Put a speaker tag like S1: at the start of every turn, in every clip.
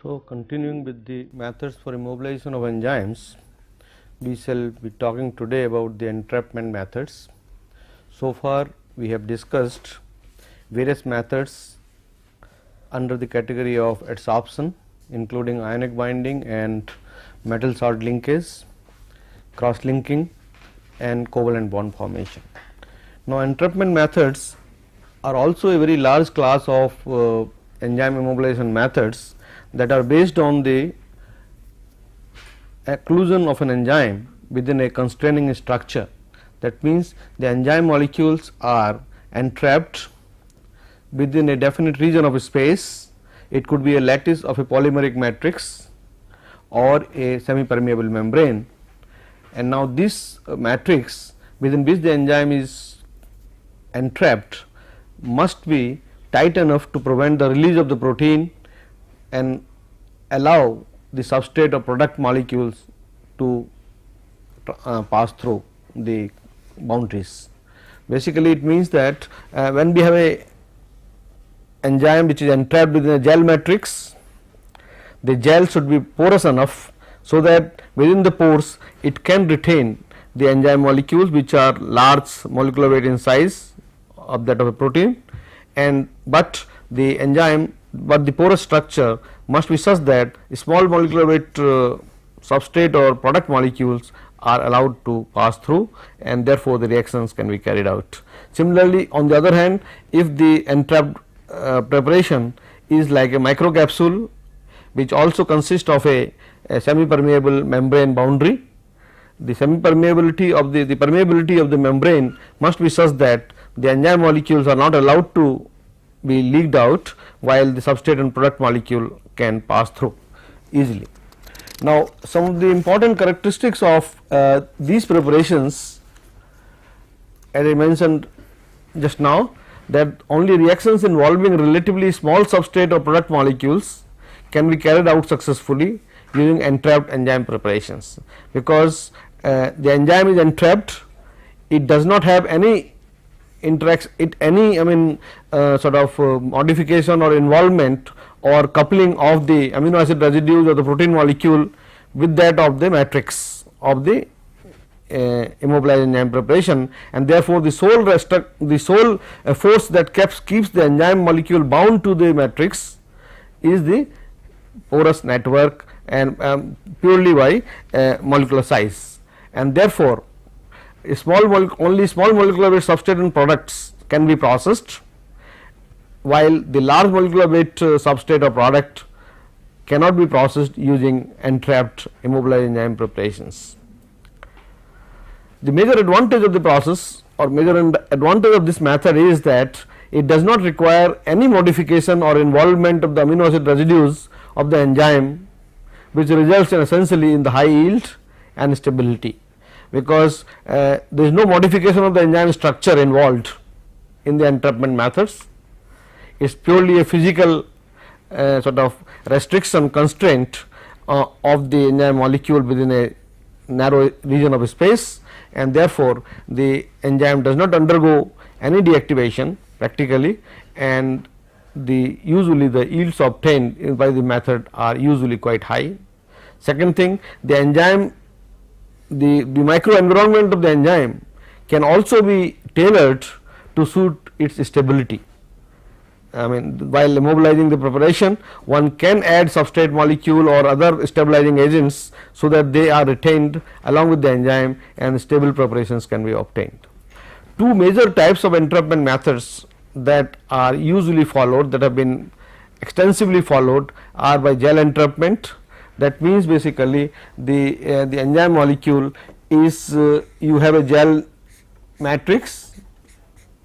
S1: So, continuing with the methods for immobilization of enzymes, we shall be talking today about the entrapment methods. So far we have discussed various methods under the category of adsorption, including ionic binding and metal salt linkage, cross linking and covalent bond formation. Now, entrapment methods are also a very large class of enzyme immobilization methods that are based on the occlusion of an enzyme within a constraining structure. That means, the enzyme molecules are entrapped within a definite region of space. It could be a lattice of a polymeric matrix or a semi permeable membrane, and now this matrix within which the enzyme is entrapped must be tight enough to prevent the release of the protein and allow the substrate or product molecules to pass through the boundaries. Basically, it means that when we have a enzyme which is entrapped within a gel matrix, the gel should be porous enough so that within the pores it can retain the enzyme molecules which are large molecular weight in size of that of a protein, and but the porous structure must be such that small molecular weight substrate or product molecules are allowed to pass through, and therefore, the reactions can be carried out. Similarly, on the other hand, if the entrapped preparation is like a microcapsule which also consists of a semi permeable membrane boundary, the semi permeability of the permeability of the membrane must be such that the enzyme molecules are not allowed to be leaked out, while the substrate and product molecule can pass through easily. Now, some of the important characteristics of these preparations, as I mentioned just now, that only reactions involving relatively small substrate or product molecules can be carried out successfully using entrapped enzyme preparations, because the enzyme is entrapped, it does not have any sort of modification or involvement or coupling of the amino acid residues or the protein molecule with that of the matrix of the immobilized enzyme preparation, and therefore, the sole force that keeps the enzyme molecule bound to the matrix is the porous network and purely by molecular size, and therefore, only small molecular weight substrate and products can be processed, while the large molecular weight substrate or product cannot be processed using entrapped immobilized enzyme preparations. The major advantage of the process or major advantage of this method is that it does not require any modification or involvement of the amino acid residues of the enzyme, which results in essentially in the high yield and stability, because there is no modification of the enzyme structure involved in the entrapment methods. It is purely a physical sort of restriction constraint of the enzyme molecule within a narrow region of space, and therefore, the enzyme does not undergo any deactivation practically, and usually the yields obtained by the method are usually quite high. Second thing, the enzyme, the microenvironment of the enzyme can also be tailored to suit its stability. While immobilizing the preparation, one can add substrate molecule or other stabilizing agents, so that they are retained along with the enzyme and stable preparations can be obtained. Two major types of entrapment methods that are usually followed, that have been extensively followed, are by gel entrapment. That means, basically the enzyme molecule is you have a gel matrix,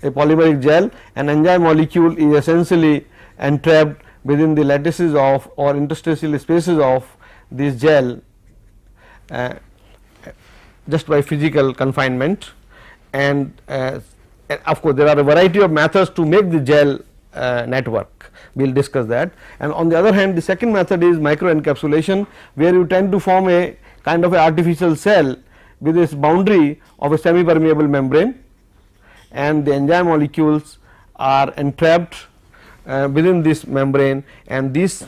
S1: a polymeric gel, and enzyme molecule is essentially entrapped within the lattices of or interstitial spaces of this gel just by physical confinement, and of course, there are a variety of methods to make the gel network. We will discuss that. And on the other hand, the second method is microencapsulation, where you tend to form a kind of a artificial cell with this boundary of a semi permeable membrane, and the enzyme molecules are entrapped within this membrane, and this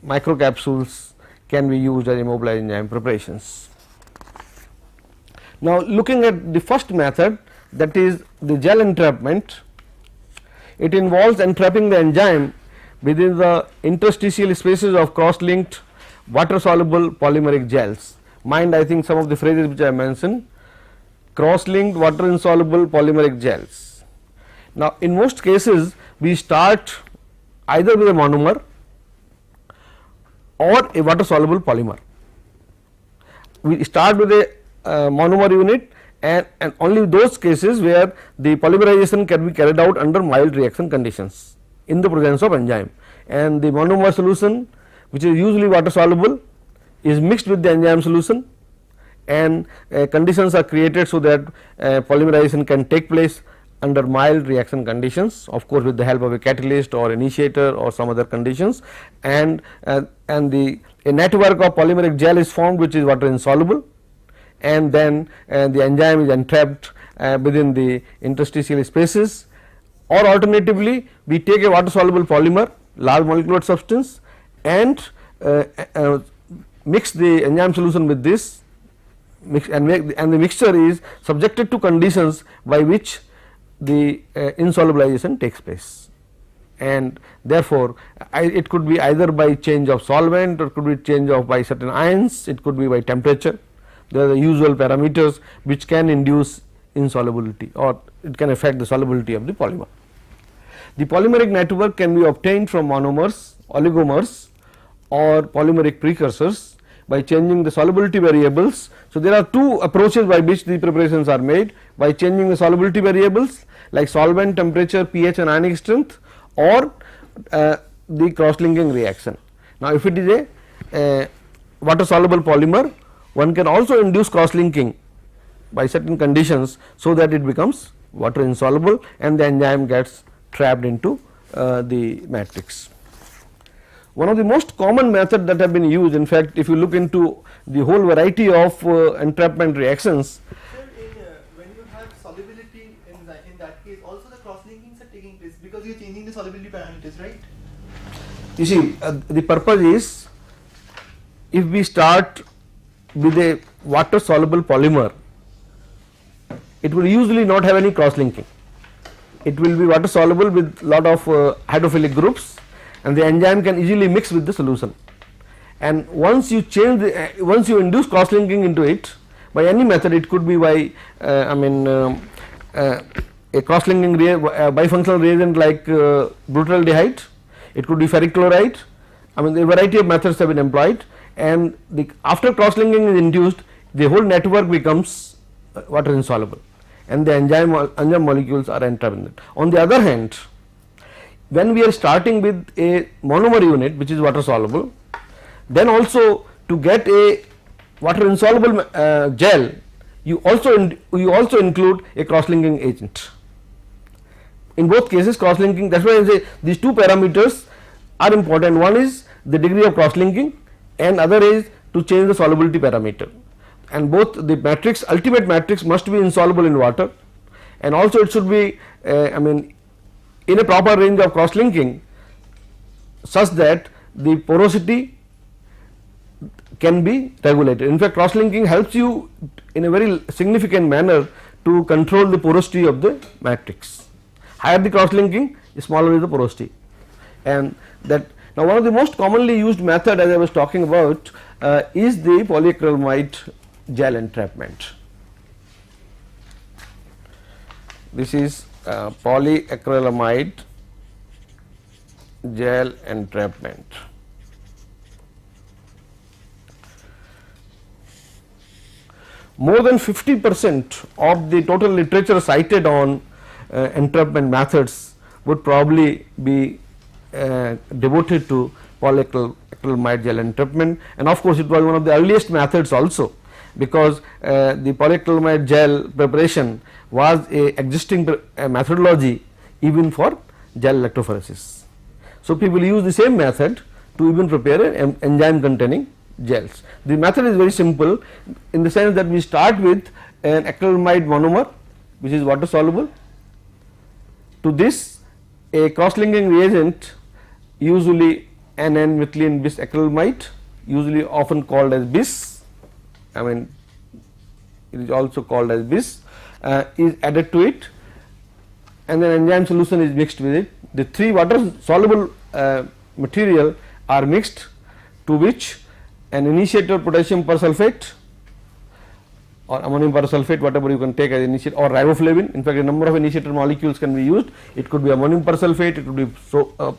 S1: microcapsules can be used as immobilized enzyme preparations. Now, looking at the first method, that is the gel entrapment, it involves entrapping the enzyme within the interstitial spaces of cross-linked water soluble polymeric gels. Mind, I think some of the phrases which I mentioned, cross-linked water insoluble polymeric gels. Now, in most cases we start either with a monomer or a water soluble polymer. We start with a monomer unit, and only those cases where the polymerization can be carried out under mild reaction conditions in the presence of enzyme, and the monomer solution, which is usually water soluble, is mixed with the enzyme solution, and conditions are created so that polymerization can take place under mild reaction conditions, of course with the help of a catalyst or initiator or some other conditions, and a network of polymeric gel is formed which is water insoluble, and then the enzyme is entrapped within the interstitial spaces, or alternatively we take a water soluble polymer, large molecular substance, and mix the enzyme solution with this and the mixture is subjected to conditions by which the insolubilization takes place, and therefore it could be either by change of solvent, or could be change of by certain ions, it could be by temperature. There are the usual parameters which can induce insolubility, or it can affect the solubility of the polymer. The polymeric network can be obtained from monomers, oligomers, or polymeric precursors by changing the solubility variables. So, there are two approaches by which the preparations are made: by changing the solubility variables like solvent, temperature, pH and ionic strength, or the cross linking reaction. Now, if it is a water soluble polymer, one can also induce cross linking by certain conditions, so that it becomes water insoluble and the enzyme gets trapped into the matrix. One of the most common methods that have been used, in fact, if you look into the whole variety of entrapment reactions.
S2: Sir, when you have solubility in that case, also the cross linkings are taking place because you are changing the solubility parameters, right?
S1: You see, the purpose is, if we start with a water soluble polymer, it will usually not have any cross linking. It will be water soluble with lot of hydrophilic groups, and the enzyme can easily mix with the solution. And once you change once you induce cross linking into it by any method, it could be by a cross linking bifunctional reagent like butylaldehyde, it could be ferric chloride. A variety of methods have been employed, and after cross linking is induced, the whole network becomes water insoluble, and the enzyme molecules are entrapped in it. On the other hand, when we are starting with a monomer unit which is water soluble, then also to get a water insoluble gel, you also include a cross linking agent. In both cases, cross linking, that is why I say these two parameters are important. One is the degree of cross linking, and other is to change the solubility parameter, and both the matrix, ultimate matrix, must be insoluble in water, and also it should be in a proper range of cross linking, such that the porosity can be regulated. In fact, cross linking helps you in a very significant manner to control the porosity of the matrix. Higher the cross linking, smaller is the porosity. And that, now one of the most commonly used method, as I was talking about, is the polyacrylamide gel entrapment. This is polyacrylamide gel entrapment. More than 50% of the total literature cited on entrapment methods would probably be devoted to polyacrylamide gel entrapment, and of course, it was one of the earliest methods also, because the polyacrylamide gel preparation was a existing methodology even for gel electrophoresis. So, people use the same method to even prepare an enzyme containing gels. The method is very simple in the sense that we start with an acrylamide monomer which is water soluble. To this, a cross linking reagent, usually N,N-methylene bisacrylamide, usually often called as bis, I mean it is also called as bis, is added to it, and then enzyme solution is mixed with it. The 3 water soluble material are mixed, to which an initiator potassium persulfate or ammonium persulfate, whatever you can take as initiator, or riboflavin. In fact, a number of initiator molecules can be used. It could be ammonium persulfate, it could be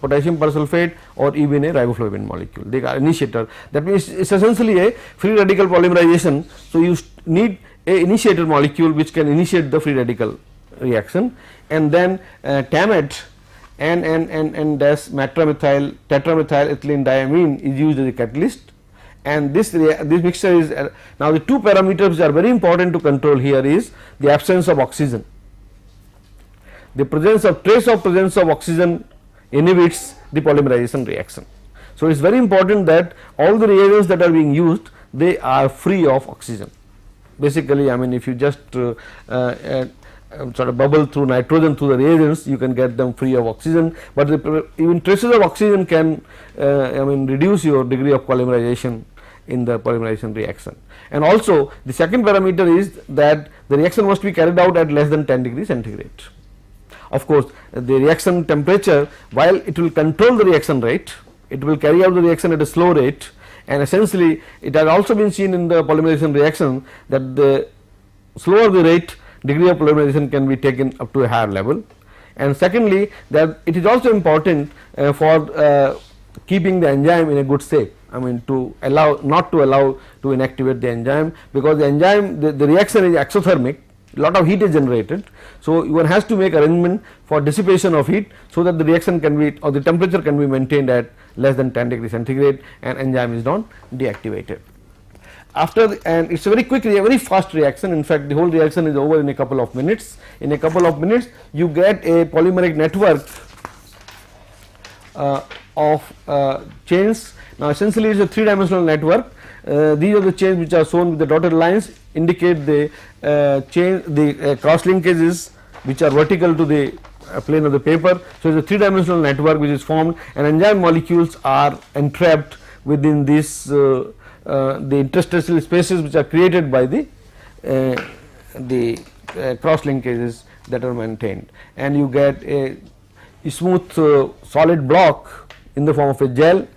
S1: potassium persulfate, or even a riboflavin molecule. They are initiator. That means it is essentially a free radical polymerization. So, you need a initiator molecule which can initiate the free radical reaction, and then TAMET N,N,N,N-matromethyl tetramethyl ethylene diamine is used as a catalyst. And this mixture is now the 2 parameters which are very important to control here is the absence of oxygen. The presence of presence of oxygen inhibits the polymerization reaction. So, it is very important that all the reagents that are being used, they are free of oxygen. Basically, I mean if you just sort of bubble through nitrogen through the reagents, you can get them free of oxygen, but even traces of oxygen can I mean reduce your degree of polymerization in the polymerization reaction. And also the second parameter is that the reaction must be carried out at less than 10 degrees centigrade. Of course, the reaction temperature, while it will control the reaction rate, it will carry out the reaction at a slow rate, and essentially it has also been seen in the polymerization reaction that the slower the rate, degree of polymerization can be taken up to a higher level. And secondly, that it is also important for keeping the enzyme in a good shape, I mean to allow not to allow to inactivate the enzyme, because the enzyme the reaction is exothermic, lot of heat is generated. So, one has to make arrangement for dissipation of heat, so that the reaction can be or the temperature can be maintained at less than 10 degrees centigrade and enzyme is not deactivated. After and it is a very quick, very fast reaction. In fact, the whole reaction is over in a couple of minutes. In a couple of minutes, you get a polymeric network of chains. Now, essentially, it is a 3-dimensional network. These are the chains which are shown with the dotted lines, indicate the cross linkages which are vertical to the plane of the paper. So, it is a 3-dimensional network which is formed, and enzyme molecules are entrapped within this the interstitial spaces which are created by the cross linkages that are maintained, and you get a smooth solid block in the form of a gel.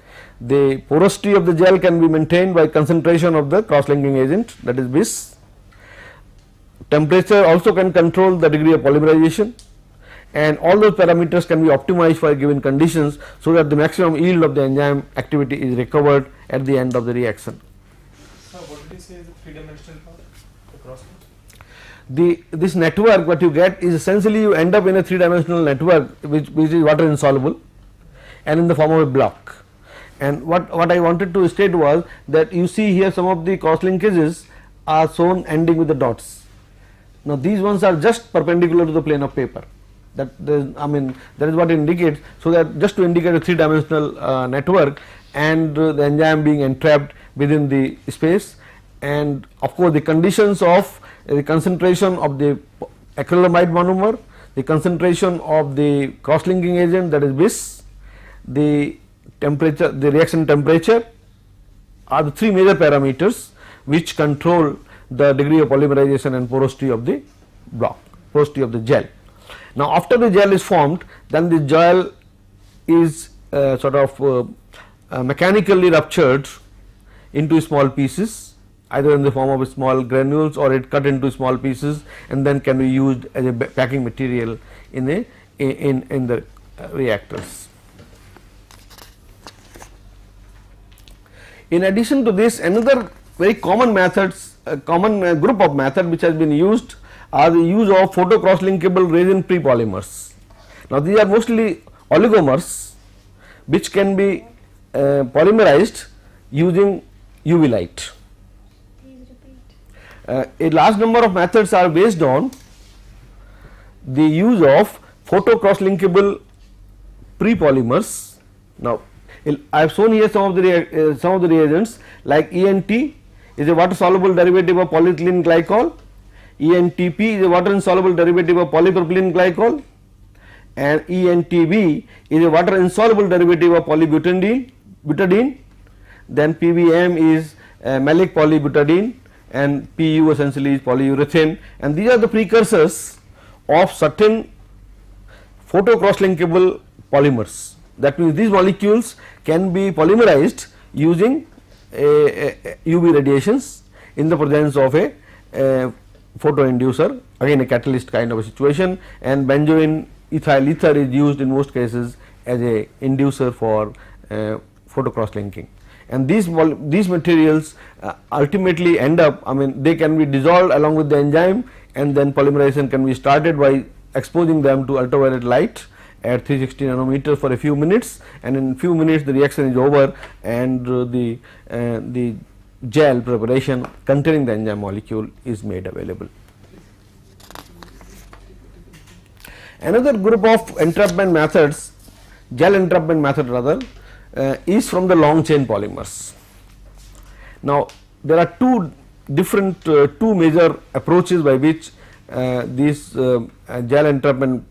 S1: The porosity of the gel can be maintained by concentration of the cross linking agent, that is bis. Temperature also can control the degree of polymerization, and all those parameters can be optimized for given conditions, so that the maximum yield of the enzyme activity is recovered at the end of the reaction.
S2: So, what did you say is the 3-dimensional part, the cross-link?
S1: This network what you get is essentially you end up in a 3-dimensional network which is water insoluble and in the form of a block. And what I wanted to state was that you see here some of the cross linkages are shown ending with the dots. Now, these ones are just perpendicular to the plane of paper, that I mean that is what it indicates. So, that just to indicate a 3-dimensional network and the enzyme being entrapped within the space, and of course, the conditions of the concentration of the acrylamide monomer, the concentration of the cross linking agent, that is bis, the temperature, the reaction temperature are the 3 major parameters which control the degree of polymerization and porosity of the block, porosity of the gel. Now, after the gel is formed, then the gel is sort of mechanically ruptured into small pieces, either in the form of small granules or it cut into small pieces, and then can be used as a packing material in the reactors. In addition to this, another very common methods, common group of method which has been used are the use of photo cross linkable resin prepolymers. Now, these are mostly oligomers which can be polymerized using UV light. A large number of methods are based on the use of photo cross linkable prepolymers. Now, I have shown here some of the reagents like ENT is a water soluble derivative of polyethylene glycol, ENTP is a water insoluble derivative of polypropylene glycol, and ENTB is a water insoluble derivative of polybutadiene, butadiene, then PBM is malic polybutadiene, and PU essentially is polyurethane, and these are the precursors of certain photo cross-linkable polymers. That means these molecules can be polymerized using UV radiations in the presence of a photoinducer, again a catalyst kind of a situation, and benzoin ethyl ether is used in most cases as a inducer for photo cross linking. And these materials ultimately end up, I mean, they can be dissolved along with the enzyme, and then polymerization can be started by exposing them to ultraviolet light at 360 nanometers for a few minutes, and in few minutes the reaction is over, and the gel preparation containing the enzyme molecule is made available. Another group of entrapment methods, gel entrapment method rather, is from the long chain polymers. Now, there are two major approaches by which these gel entrapment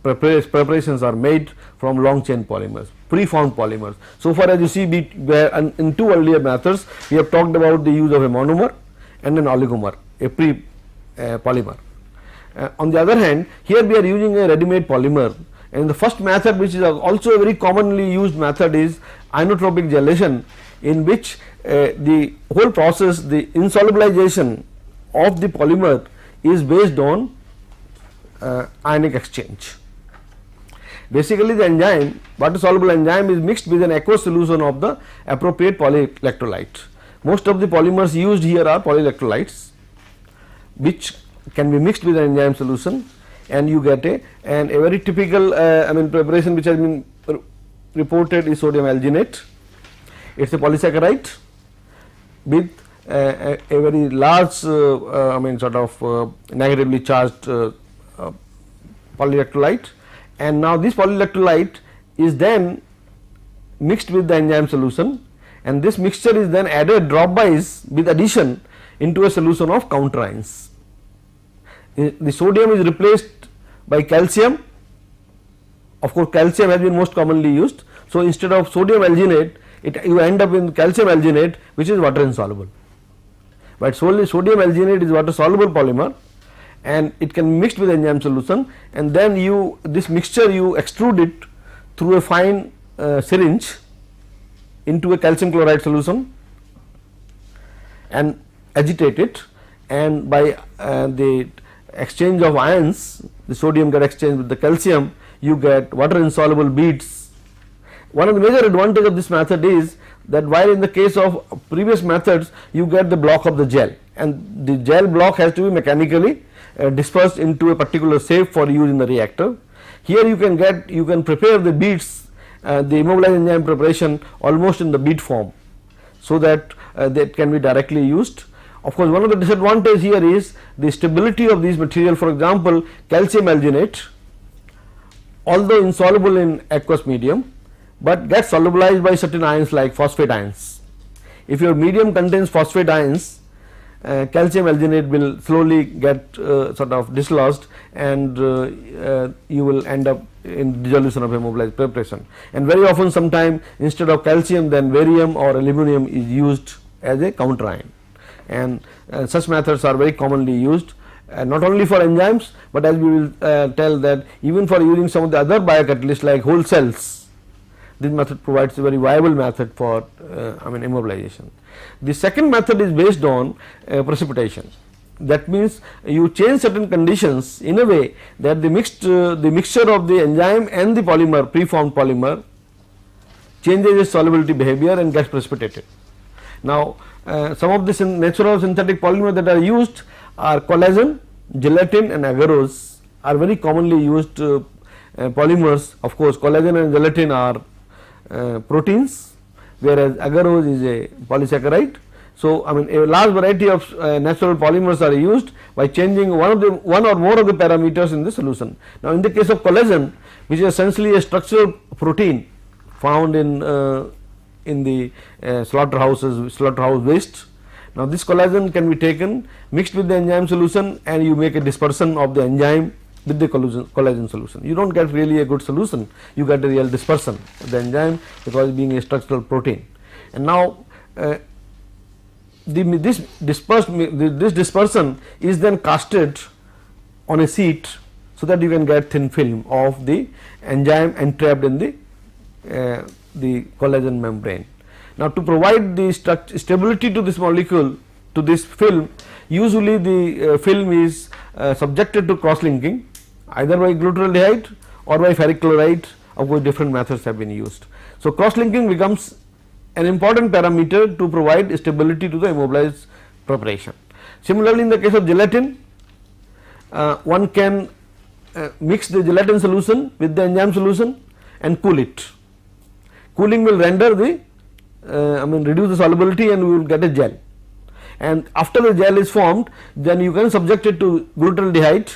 S1: preparations are made from long chain polymers, preformed polymers. So far as you see, in two earlier methods we have talked about the use of a monomer and an oligomer, a polymer. On the other hand, here we are using a ready-made polymer, and the first method, which is also a very commonly used method, is inotropic gelation, in which the whole process, the insolubilization of the polymer is based on ionic exchange. Basically, the enzyme, water soluble enzyme, is mixed with an aqueous solution of the appropriate polyelectrolyte. Most of the polymers used here are polyelectrolytes, which can be mixed with an enzyme solution, and you get a very typical preparation which has been reported is sodium alginate. It is a polysaccharide with a very large negatively charged polyelectrolyte, and now this polyelectrolyte is then mixed with the enzyme solution, and this mixture is then added dropwise with addition into a solution of counterions. The sodium is replaced by calcium. Of course, calcium has been most commonly used. So, instead of sodium alginate, you end up in calcium alginate, which is water insoluble. But solely sodium alginate is water soluble polymer, and it can be mixed with enzyme solution, and then this mixture you extrude it through a fine syringe into a calcium chloride solution and agitate it, and by the exchange of ions, the sodium get exchanged with the calcium, you get water insoluble beads. One of the major advantage of this method is that while in the case of previous methods you get the block of the gel, and the gel block has to be mechanically dispersed into a particular shape for use in the reactor. Here you can prepare the beads, the immobilized enzyme preparation almost in the bead form, so that they can be directly used. Of course, one of the disadvantages here is the stability of these material. For example, calcium alginate, although insoluble in aqueous medium, but gets solubilized by certain ions like phosphate ions. If your medium contains phosphate ions, calcium alginate will slowly get dislodged, and you will end up in dissolution of immobilized preparation. And very often, sometime instead of calcium, then barium or aluminum is used as a counter ion, and such methods are very commonly used, not only for enzymes, but as we will tell that even for using some of the other biocatalysts like whole cells. This method provides a very viable method for immobilization. The second method is based on precipitation. That means you change certain conditions in a way that the mixture of the enzyme and the polymer, preformed polymer, changes its solubility behavior and gets precipitated. Now, some of the natural synthetic polymers that are used are collagen, gelatin and agarose are very commonly used polymers. Of course, collagen and gelatin are proteins, whereas agarose is a polysaccharide. So, a large variety of natural polymers are used by changing one or more of the parameters in the solution. Now, in the case of collagen, which is essentially a structural protein found in the slaughterhouse waste. Now, this collagen can be taken, mixed with the enzyme solution, and you make a dispersion of the enzyme with the collagen solution. You do not get really a good solution, you get a real dispersion of the enzyme because being a structural protein. And now this dispersion is then casted on a sheet, so that you can get thin film of the enzyme entrapped in the collagen membrane. Now, to provide the stability to this molecule, to this film, usually the film is subjected to cross linking either by glutaraldehyde or by ferric chloride, of which different methods have been used. So, cross linking becomes an important parameter to provide stability to the immobilized preparation. Similarly, in the case of gelatin, one can mix the gelatin solution with the enzyme solution and cool it. Cooling will render the reduce the solubility and we will get a gel, and after the gel is formed, then you can subject it to glutaraldehyde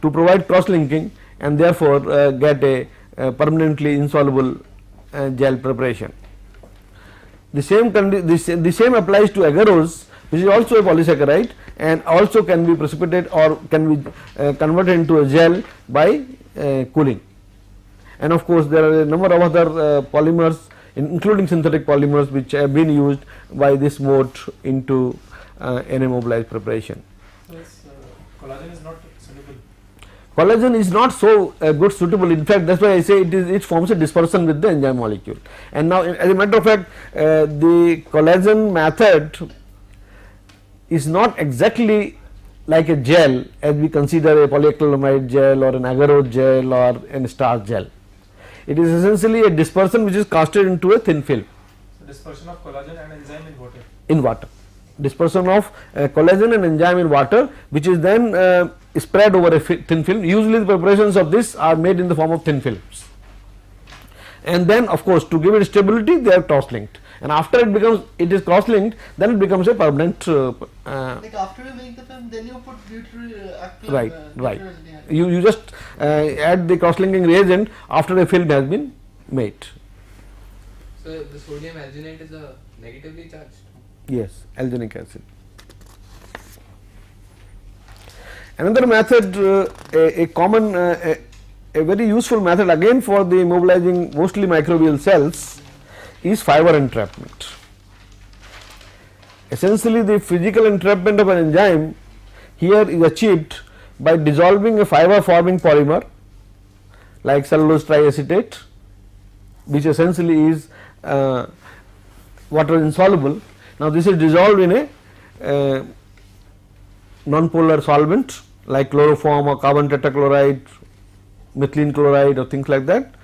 S1: to provide cross linking, and therefore get a permanently insoluble gel preparation. The same applies to agarose, which is also a polysaccharide and also can be precipitated or can be converted into a gel by cooling. And of course, there are a number of other polymers, including synthetic polymers, which have been used by this mode into an immobilized preparation.
S3: Yes, collagen is not soluble.
S1: Collagen is not so good suitable. In fact, that is why I say it forms a dispersion with the enzyme molecule. And now, as a matter of fact, the collagen method is not exactly like a gel as we consider a polyacrylamide gel or an agarose gel or a starch gel. It is essentially a dispersion which is casted into a thin film.
S3: So, dispersion of collagen and enzyme in water.
S1: In water. Dispersion of collagen and enzyme in water, which is then spread over a thin film. Usually the preparations of this are made in the form of thin films, and then of course to give it stability they are cross linked, and after it is cross linked, then it becomes a permanent
S2: like after you make the film, then you put
S1: right. You just add the cross linking reagent after a film has been made.
S4: So the sodium alginate is a negatively charged?
S1: Yes, alginic acid. Another method, a common, a very useful method again for the immobilizing mostly microbial cells is fiber entrapment. Essentially, the physical entrapment of an enzyme here is achieved by dissolving a fiber forming polymer like cellulose triacetate, which essentially is water insoluble. Now, this is dissolved in a non-polar solvent like chloroform or carbon tetrachloride, methylene chloride or things like that,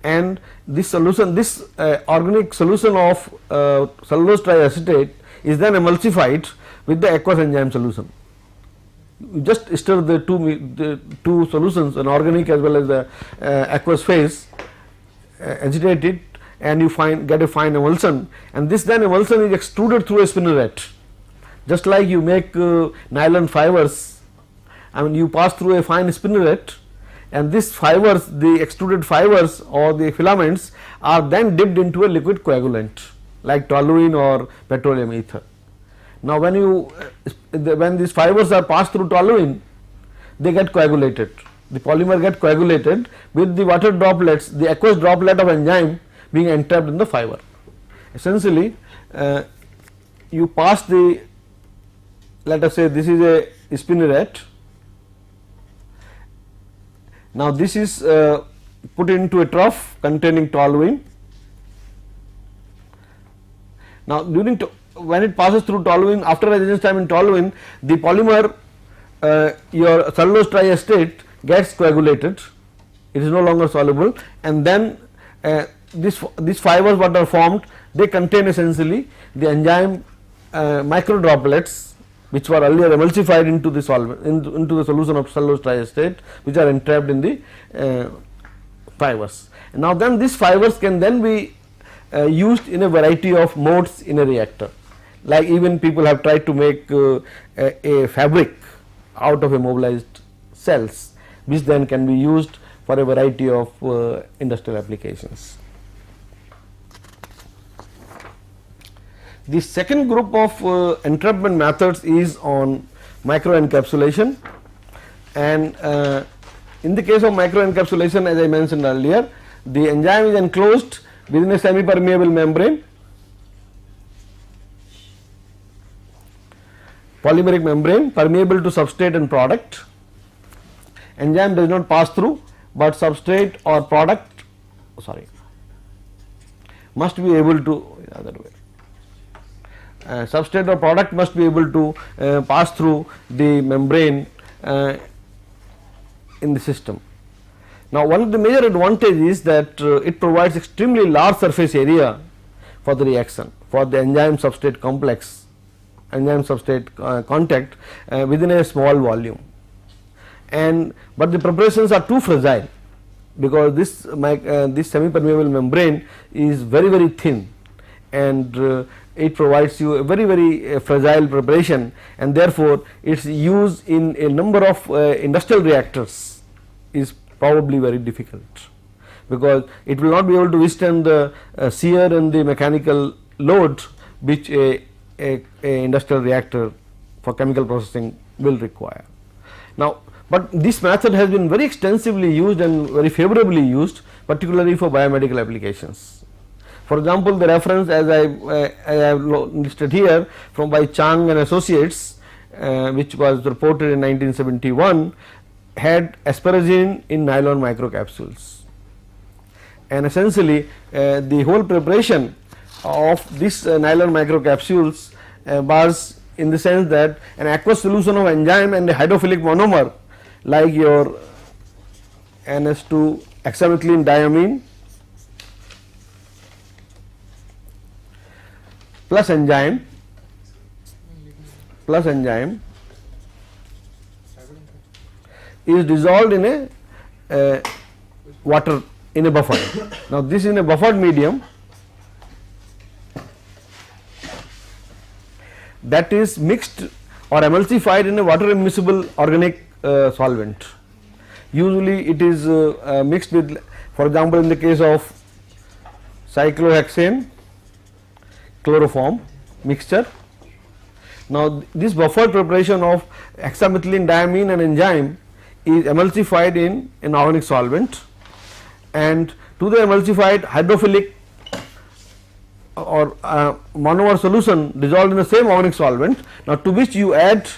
S1: and this solution, this organic solution of cellulose triacetate is then emulsified with the aqueous enzyme solution. You just stir the two solutions, an organic as well as the aqueous phase, agitate it, and you get a fine emulsion, and this then emulsion is extruded through a spinneret. Just like you make nylon fibers, you pass through a fine spinneret, and these fibers, the extruded fibers or the filaments are then dipped into a liquid coagulant like toluene or petroleum ether. Now, when these fibers are passed through toluene, they get coagulated. The polymer get coagulated with the water droplets, the aqueous droplet of enzyme being entrapped in the fiber. Essentially, you pass the, let us say this is a spinneret. Now, this is put into a trough containing toluene. Now, when it passes through toluene, after residence time in toluene, the polymer, your cellulose triacetate gets coagulated, it is no longer soluble, and then these fibers what are formed, they contain essentially the enzyme micro droplets which were earlier emulsified into the solvent, into the solution of cellulose triacetate, which are entrapped in the fibers. And now, then these fibers can then be used in a variety of modes in a reactor, like even people have tried to make a fabric out of immobilized cells, which then can be used for a variety of industrial applications. The second group of entrapment methods is on microencapsulation, and in the case of microencapsulation, as I mentioned earlier, the enzyme is enclosed within a semi permeable membrane, polymeric membrane permeable to substrate and product. Enzyme does not pass through, but substrate or product must be able to other way. Substrate or product must be able to pass through the membrane in the system. Now, one of the major advantages is that it provides extremely large surface area for the reaction, for the enzyme substrate complex, enzyme substrate contact within a small volume. And but the preparations are too fragile, because this semi permeable membrane is very thin, and it provides you a very fragile preparation, and therefore its use in a number of industrial reactors is probably very difficult, because it will not be able to withstand the shear and the mechanical load which a industrial reactor for chemical processing will require. Now, but this method has been very extensively used and very favorably used, particularly for biomedical applications. For example, the reference as I have listed here from by Chang and Associates, which was reported in 1971, had asparagine in nylon microcapsules, and essentially the whole preparation of this nylon microcapsules was in the sense that an aqueous solution of enzyme and a hydrophilic monomer like your NS2 hexamethylene diamine plus enzyme is dissolved in a water in a buffer. Now, this in a buffered medium that is mixed or emulsified in a water immiscible organic solvent. Usually it is mixed with, for example, in the case of cyclohexane chloroform mixture. Now, this buffered preparation of hexamethylene diamine and enzyme is emulsified in an organic solvent, and to the emulsified hydrophilic or monomer solution dissolved in the same organic solvent. Now, to which you add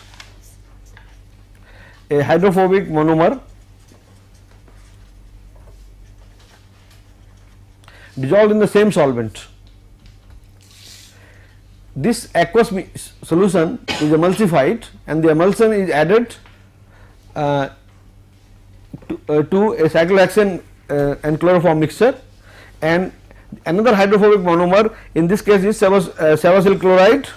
S1: a hydrophobic monomer dissolved in the same solvent. This aqueous solution is emulsified, and the emulsion is added to a cyclohexane and chloroform mixture, and another hydrophobic monomer, in this case is savacyl chloride,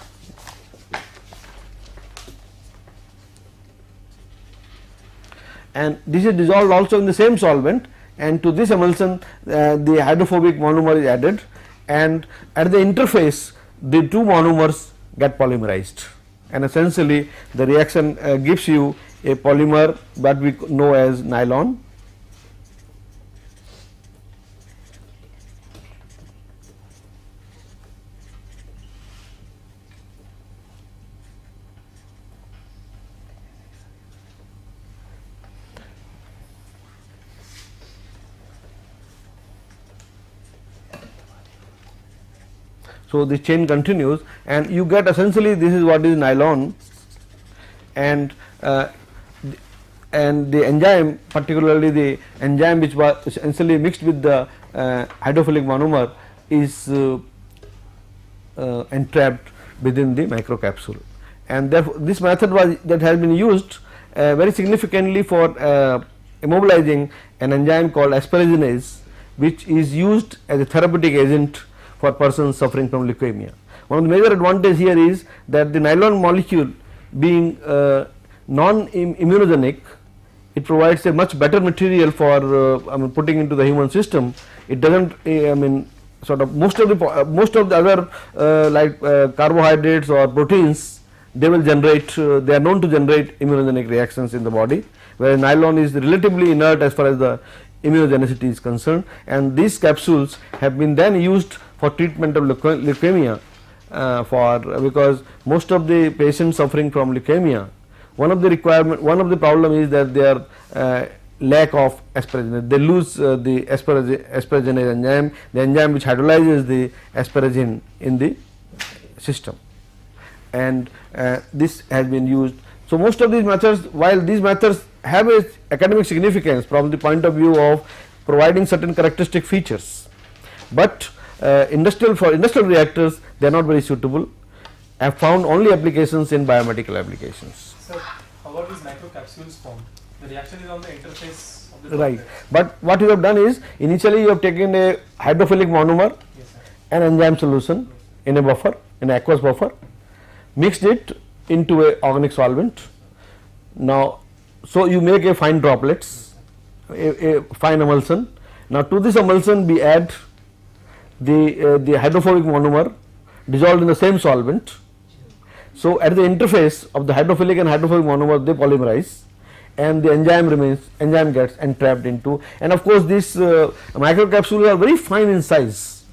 S1: and this is dissolved also in the same solvent, and to this emulsion the hydrophobic monomer is added, and at the interface the two monomers get polymerized, and essentially the reaction gives you a polymer that we know as nylon. So, the chain continues, and you get essentially this is what is nylon, and the enzyme, particularly the enzyme which was essentially mixed with the hydrophilic monomer, is entrapped within the microcapsule, and therefore this method was that has been used very significantly for immobilizing an enzyme called asparaginase, which is used as a therapeutic agent for persons suffering from leukemia. One of the major advantages here is that the nylon molecule being non-immunogenic, it provides a much better material for putting into the human system. It does not sort of most of the other like carbohydrates or proteins, they will generate they are known to generate immunogenic reactions in the body, whereas nylon is relatively inert as far as the immunogenicity is concerned, and these capsules have been then used for treatment of leukemia because most of the patients suffering from leukemia, one of the problem is that their lack of asparaginase. They lose the asparaginase enzyme, the enzyme which hydrolyzes the asparagine in the system, and this has been used. So, most of these methods, while these methods have a academic significance from the point of view of providing certain characteristic features, but for industrial reactors they are not very suitable. I have found only applications in biomedical applications.
S3: So, how are these microcapsules formed? The reaction is on the interface of the
S1: Right,
S3: droplet.
S1: but what you have done is initially you have taken a hydrophilic monomer,
S3: Yes, sir.
S1: an enzyme solution in a buffer, in an aqueous buffer, mixed it into a organic solvent. Now, so you make a fine droplets, a fine emulsion. Now, to this emulsion we add the hydrophobic monomer dissolved in the same solvent. So, at the interface of the hydrophilic and hydrophobic monomer they polymerize, and the enzyme gets entrapped into, and of course these microcapsules are very fine in size.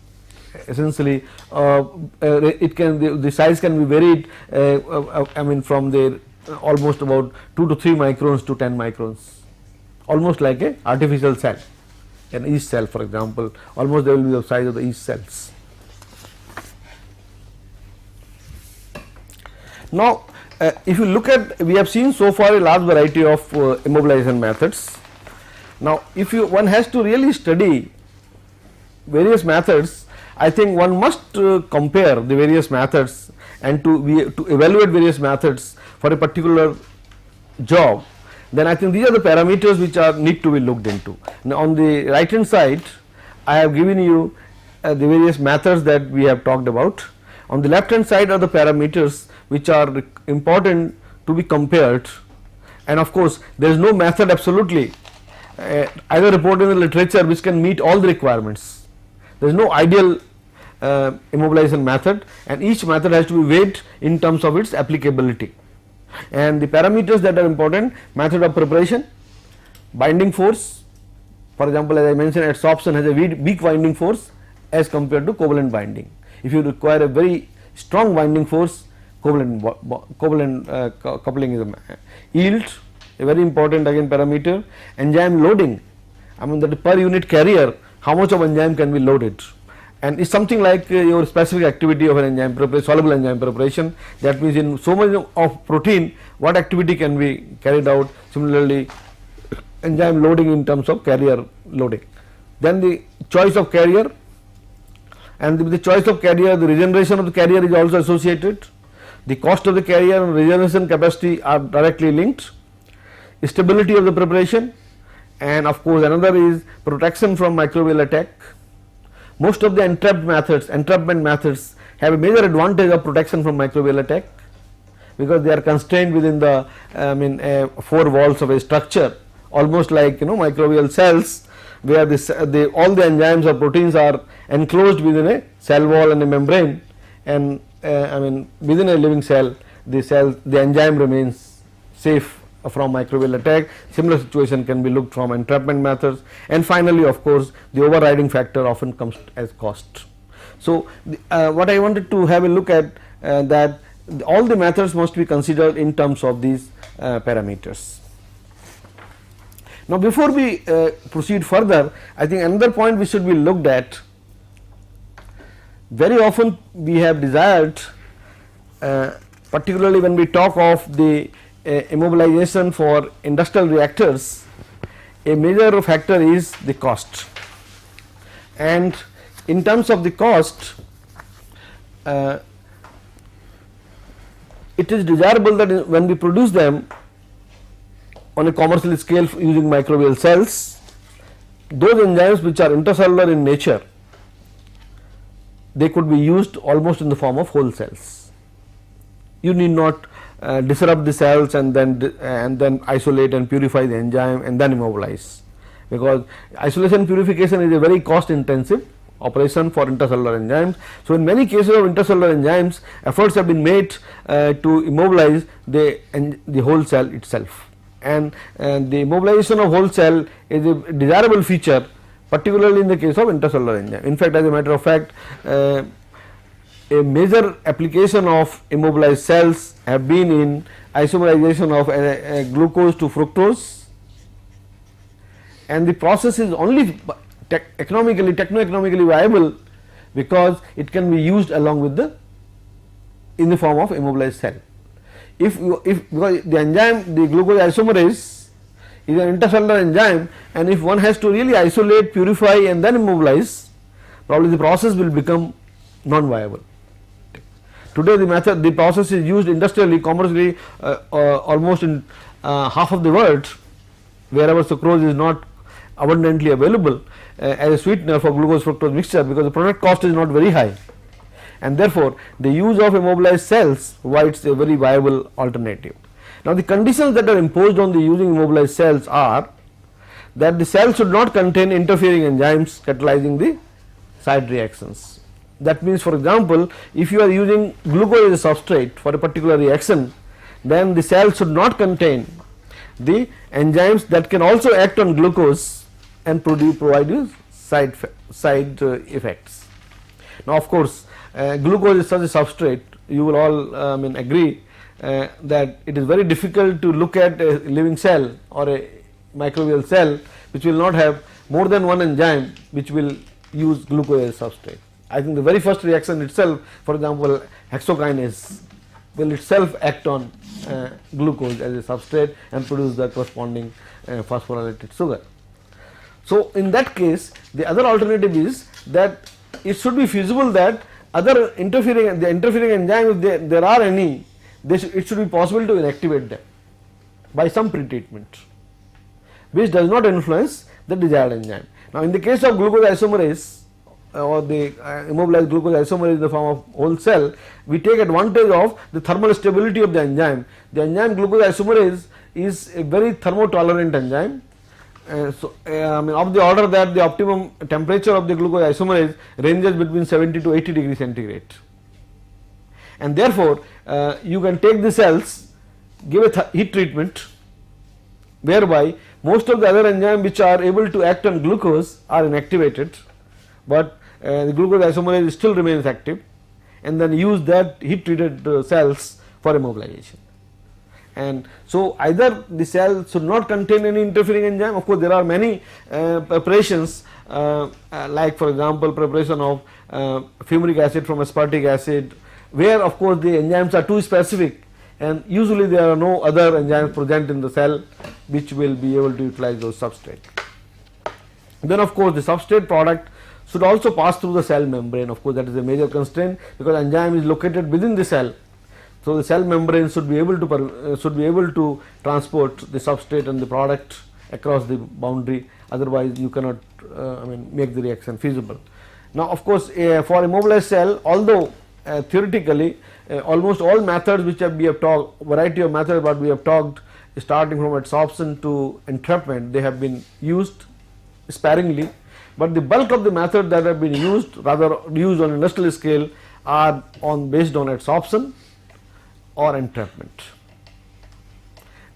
S1: Essentially the size can be varied, I mean from the almost about 2 to 3 microns to 10 microns, almost like a artificial cell, an yeast cell for example, almost they will be the size of the yeast cells. Now, if you look at, we have seen so far a large variety of immobilization methods. Now, if one has to really study various methods, I think one must compare the various methods and to evaluate various methods for a particular job. Then I think these are the parameters which need to be looked into. Now, on the right hand side I have given you the various methods that we have talked about. On the left hand side are the parameters which are important to be compared, and of course there is no method absolutely either reported in the literature which can meet all the requirements. There is no ideal immobilization method, and each method has to be weighed in terms of its applicability. And the parameters that are important: method of preparation, binding force. For example, as I mentioned, adsorption has a weak binding force as compared to covalent binding. If you require a very strong binding force, covalent coupling is a yield, a very important again parameter. Enzyme loading, I mean that per unit carrier how much of enzyme can be loaded, and it's something like your specific activity of an enzyme preparation, soluble enzyme preparation. That means in so much of protein what activity can be carried out. Similarly, enzyme loading in terms of carrier loading. Then the choice of carrier, and with the choice of carrier the regeneration of the carrier is also associated. The cost of the carrier and regeneration capacity are directly linked. Stability of the preparation, and of course another is protection from microbial attack. Most of the entrapment methods have a major advantage of protection from microbial attack, because they are constrained within the four walls of a structure, almost like microbial cells, where all the enzymes or proteins are enclosed within a cell wall and a membrane, and within a living cell the enzyme remains safe from microbial attack. Similar situation can be looked from entrapment methods, and finally of course the overriding factor often comes as cost. So, what I wanted to have a look at that all the methods must be considered in terms of these parameters. Now, before we proceed further, I think another point which should be looked at: very often we have desired, particularly when we talk of the immobilization for industrial reactors, a major factor is the cost. And in terms of the cost, it is desirable that when we produce them on a commercial scale using microbial cells, those enzymes which are intercellular in nature, they could be used almost in the form of whole cells. You need not disrupt the cells and then isolate and purify the enzyme and then immobilize, because isolation purification is a very cost intensive operation for intercellular enzymes. So, in many cases of intercellular enzymes, efforts have been made to immobilize the whole cell itself, and the immobilization of whole cell is a desirable feature, particularly in the case of intercellular enzyme. In fact, as a matter of fact, a major application of immobilized cells have been in isomerization of glucose to fructose, and the process is only techno-economically viable because it can be used along with the in the form of immobilized cell. If because the enzyme, the glucose isomerase is an intercellular enzyme, and if one has to really isolate, purify and then immobilize, probably the process will become non-viable. Today the process is used industrially, commercially, almost in half of the world, wherever sucrose is not abundantly available as a sweetener for glucose fructose mixture, because the product cost is not very high, and therefore the use of immobilized cells provides a very viable alternative. Now the conditions that are imposed on the using immobilized cells are that the cell should not contain interfering enzymes catalyzing the side reactions. That means, for example, if you are using glucose as a substrate for a particular reaction, then the cell should not contain the enzymes that can also act on glucose and provide you side effects. Now of course, glucose is such a substrate, you will all agree that it is very difficult to look at a living cell or a microbial cell which will not have more than one enzyme which will use glucose as a substrate. I think the very first reaction itself, for example hexokinase, will itself act on glucose as a substrate and produce the corresponding phosphorylated sugar. So in that case, the other alternative is that it should be feasible that other interfering enzymes, if there are any, it should be possible to inactivate them by some pretreatment which does not influence the desired enzyme. Now in the case of glucose isomerase or the immobilized glucose isomerase in the form of whole cell, we take advantage of the thermal stability of the enzyme. The enzyme glucose isomerase is a very thermotolerant enzyme. Of the order that the optimum temperature of the glucose isomerase ranges between 70 to 80 degrees centigrade, and therefore you can take the cells, give a heat treatment whereby most of the other enzymes which are able to act on glucose are inactivated, but the glucose isomerase still remains active, and then use that heat treated cells for immobilization. And so either the cell should not contain any interfering enzyme. Of course there are many preparations like for example preparation of fumaric acid from aspartic acid, where of course the enzymes are too specific, and usually there are no other enzymes present in the cell which will be able to utilize those substrate. Then of course the substrate product should also pass through the cell membrane. Of course that is a major constraint, because enzyme is located within the cell. So the cell membrane should be able to transport the substrate and the product across the boundary, otherwise you cannot make the reaction feasible. Now of course for immobilized cell, although theoretically almost all methods which we have talked, variety of methods what we have talked, starting from adsorption to entrapment, they have been used sparingly, but the bulk of the methods that have been used, rather used on industrial scale, are based on adsorption or entrapment.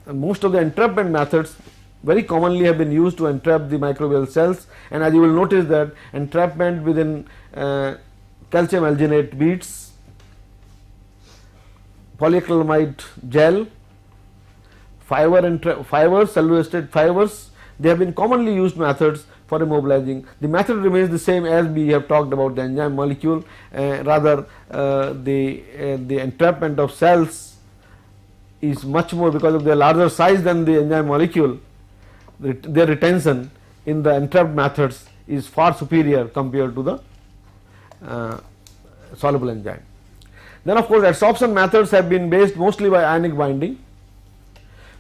S1: And most of the entrapment methods very commonly have been used to entrap the microbial cells, and as you will notice that entrapment within calcium alginate beads, polyacrylamide gel, fibers, cellulose fibers, they have been commonly used methods for immobilizing. The method remains the same as we have talked about the enzyme molecule, rather the entrapment of cells is much more, because of their larger size than the enzyme molecule, their retention in the entrapped methods is far superior compared to the soluble enzyme. Then of course adsorption methods have been based mostly by ionic binding,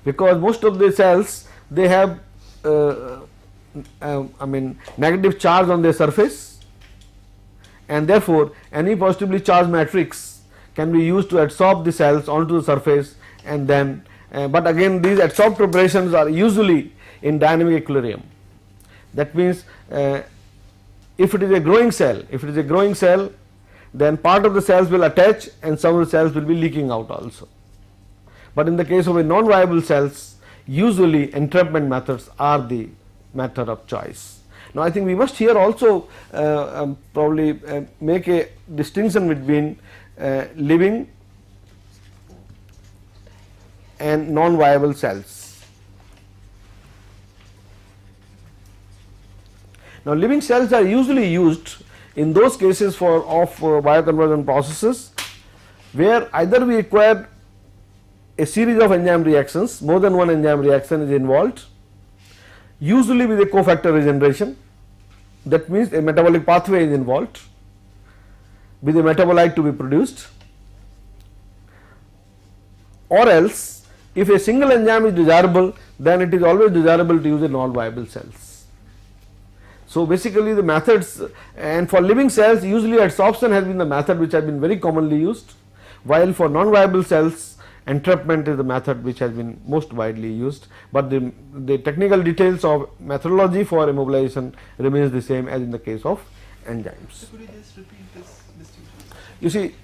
S1: because most of the cells they have negative charge on their surface, and therefore any positively charged matrix can be used to adsorb the cells onto the surface, and then but again these adsorbed preparations are usually in dynamic equilibrium. That means if it is a growing cell, then part of the cells will attach and some of the cells will be leaking out also. But in the case of a non-viable cells, usually entrapment methods are the method of choice. Now I think we must here also probably make a distinction between living and non-viable cells. Now, living cells are usually used in those cases for bioconversion processes where either we require a series of enzyme reactions, more than one enzyme reaction is involved, usually with a cofactor regeneration. That means a metabolic pathway is involved with a metabolite to be produced, or else if a single enzyme is desirable, then it is always desirable to use a non-viable cells. So, basically the methods, and for living cells usually adsorption has been the method which has been very commonly used, while for non-viable cells entrapment is the method which has been most widely used, but the technical details of methodology for immobilization remains the same as in the case of enzymes.
S2: So could you just repeat this distinction?
S1: You see,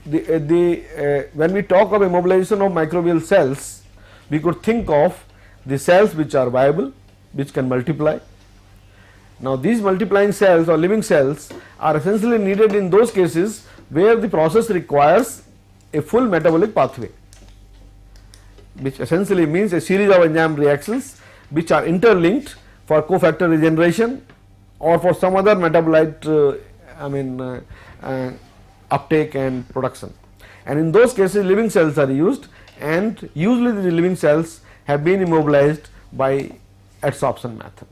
S1: when we talk of immobilization of microbial cells, we could think of the cells which are viable, which can multiply. Now, these multiplying cells or living cells are essentially needed in those cases where the process requires a full metabolic pathway, which essentially means a series of enzyme reactions which are interlinked for cofactor regeneration or for some other metabolite uptake and production. And in those cases living cells are used, and usually the living cells have been immobilized by adsorption method,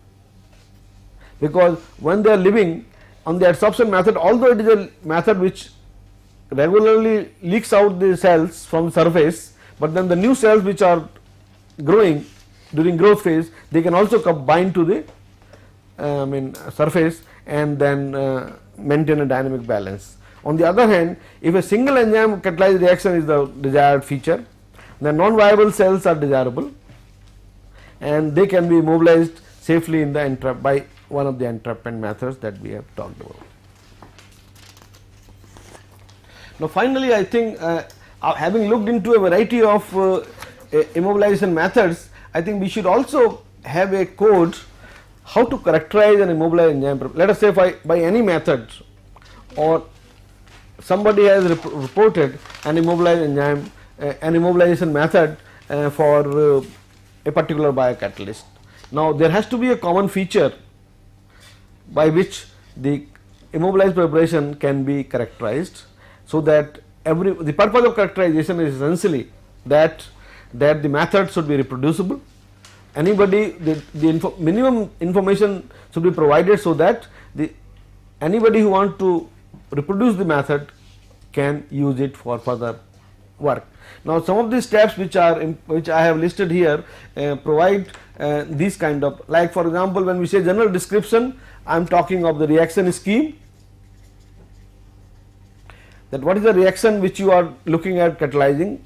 S1: because when they are living on the adsorption method, although it is a method which regularly leaks out the cells from the surface, but then the new cells which are growing during growth phase, they can also bind to the surface and then maintain a dynamic balance. On the other hand, if a single enzyme catalyzed reaction is the desired feature, then non-viable cells are desirable and they can be immobilized safely in the by one of the entrapment methods that we have talked about. Now, finally, I think having looked into a variety of immobilization methods, I think we should also have a code how to characterize an immobilized enzyme. Let us say by any method, or somebody has reported an immobilized enzyme, an immobilization method for a particular biocatalyst. Now, there has to be a common feature by which the immobilized preparation can be characterized, so that the purpose of characterization is essentially that the method should be reproducible. Anybody, minimum information should be provided so that anybody who want to reproduce the method can use it for further work. Now, some of the steps which I have listed here provide these kind of, like for example, when we say general description, I am talking of the reaction scheme, that what is the reaction which you are looking at catalyzing,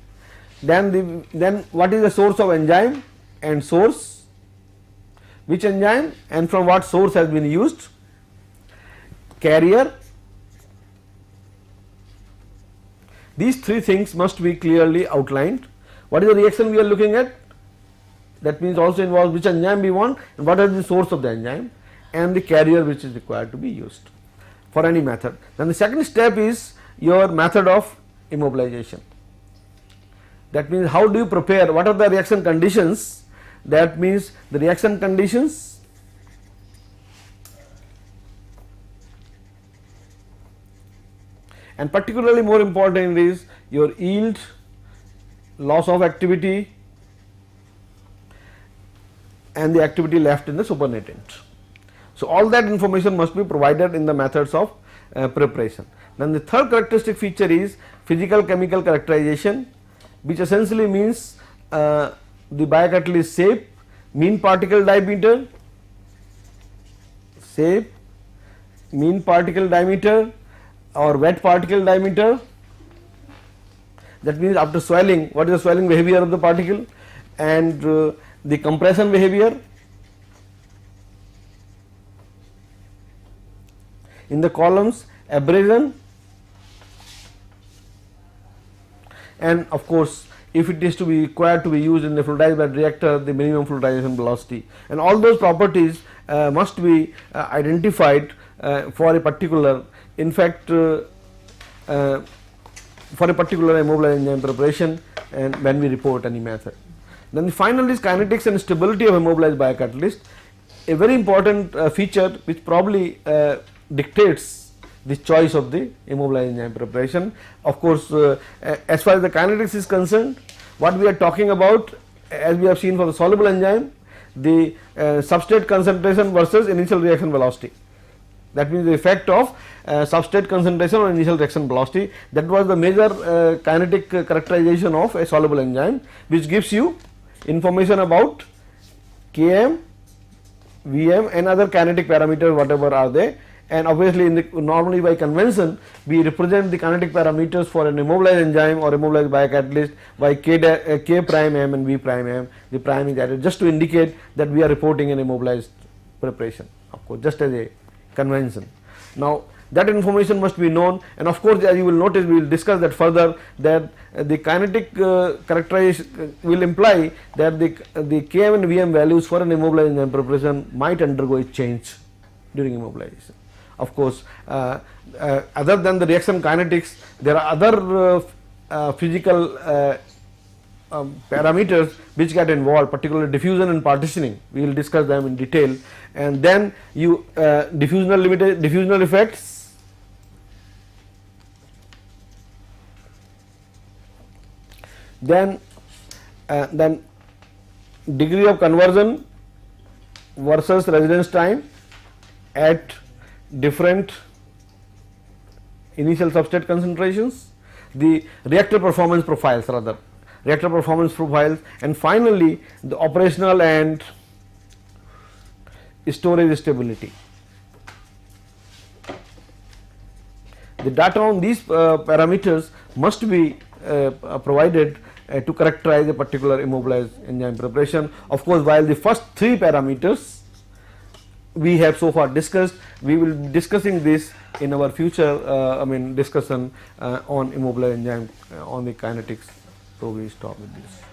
S1: then what is the source of enzyme and source, which enzyme and from what source has been used, carrier. These three things must be clearly outlined. What is the reaction we are looking at? That means also involves which enzyme we want and what is the source of the enzyme, and the carrier which is required to be used for any method. Then the second step is your method of immobilization. That means how do you prepare, what are the reaction conditions, that means the reaction conditions, and particularly more important is your yield, loss of activity and the activity left in the supernatant. So, all that information must be provided in the methods of preparation. Then the third characteristic feature is physical chemical characterization, which essentially means the biocatalyst shape, mean particle diameter, or wet particle diameter. That means after swelling, what is the swelling behavior of the particle, and the compression behavior. In the columns, abrasion, and of course, if it is to be required to be used in the fluidized bed reactor, the minimum fluidization velocity, and all those properties must be identified for a particular, in fact for a particular immobilized enzyme preparation, and when we report any method. Then the final is kinetics and stability of immobilized biocatalyst. a very important feature which probably dictates the choice of the immobilized enzyme preparation. Of course, as far as the kinetics is concerned, what we are talking about, as we have seen for the soluble enzyme, the substrate concentration versus initial reaction velocity. That means the effect of substrate concentration on initial reaction velocity. That was the major kinetic characterization of a soluble enzyme, which gives you information about Km, Vm and other kinetic parameters whatever are there. And obviously, in the normally by convention we represent the kinetic parameters for an immobilized enzyme or immobilized biocatalyst by K prime m and V prime m. The prime is added just to indicate that we are reporting an immobilized preparation, of course, just as a convention. Now, that information must be known, and of course, as you will notice, we will discuss that further, that the kinetic characterization will imply that the Km and Vm values for an immobilized enzyme preparation might undergo a change during immobilization. Of course, other than the reaction kinetics, there are other physical parameters which get involved, particularly diffusion and partitioning. We will discuss them in detail, and then you diffusional effects, then degree of conversion versus residence time at different initial substrate concentrations, the reactor performance profiles and finally the operational and storage stability. The data on these parameters must be provided to characterize a particular immobilized enzyme preparation. Of course, while the first three parameters we have so far discussed, we will be discussing this in our future discussion on immobilized enzyme on the kinetics. So we stop with this.